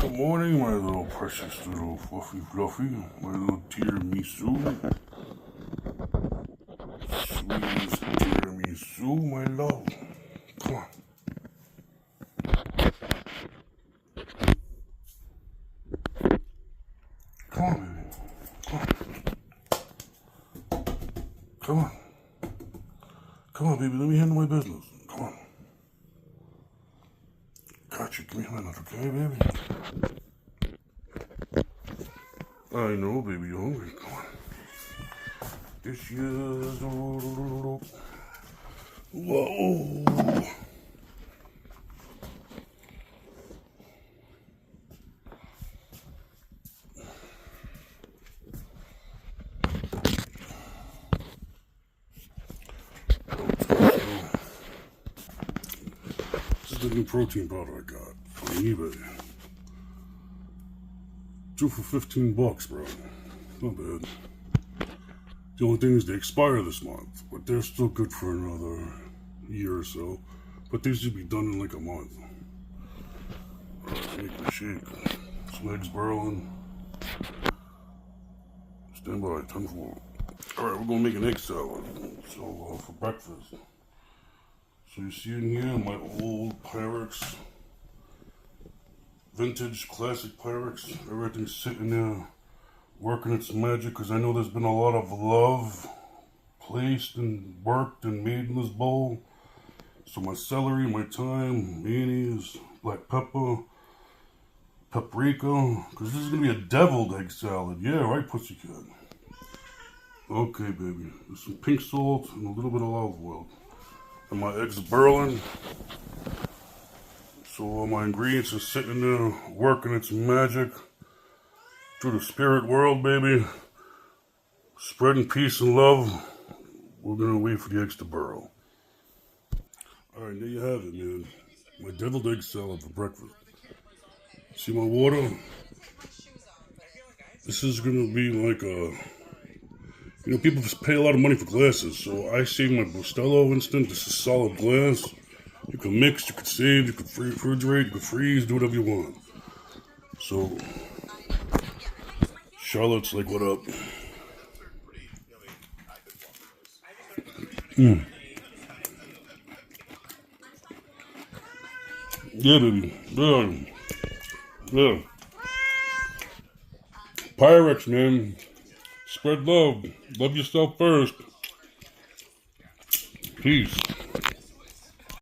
Good morning, my little precious little fluffy fluffy, my little tiramisu. Sweetest tiramisu, my love. Come on. Come on, baby. Come on. Come on. Come on, baby. Let me handle my business. Come on. Gotcha. Give me a minute, okay, baby? I know, baby. You're hungry. Come on. This is... Whoa. This is the new protein powder I got from eBay. 2 for $15, bro. Not bad. The only thing is they expire this month, but they're still good for another year or so. But these should be done in like a month. Alright, making a shake. Some eggs boiling. Stand by, 10-4. Alright, we're gonna make an egg salad. So, for breakfast. So you see in here my old Pyrex, vintage classic Pyrex. Everything's sitting there working its magic because I know there's been a lot of love placed and worked and made in this bowl. So my celery, my thyme, mayonnaise, black pepper, paprika, because this is going to be a deviled egg salad. Yeah, right, pussycat. Okay, baby. There's some pink salt and a little bit of olive oil. And my eggs are boiling. So all my ingredients are sitting there working its magic through the spirit world, baby. Spreading peace and love. We're gonna wait for the eggs to burrow. Alright, there you have it, man. My deviled egg salad for breakfast. See my water? This is gonna be like a... You know, people pay a lot of money for glasses, so I save my Bustelo instant. This is solid glass. You can mix, you can save, you can refrigerate, you can freeze, do whatever you want. So, Charlotte's like, what up? Yeah, baby. Yeah. Pyrex, man. Spread love. Love yourself first. Peace.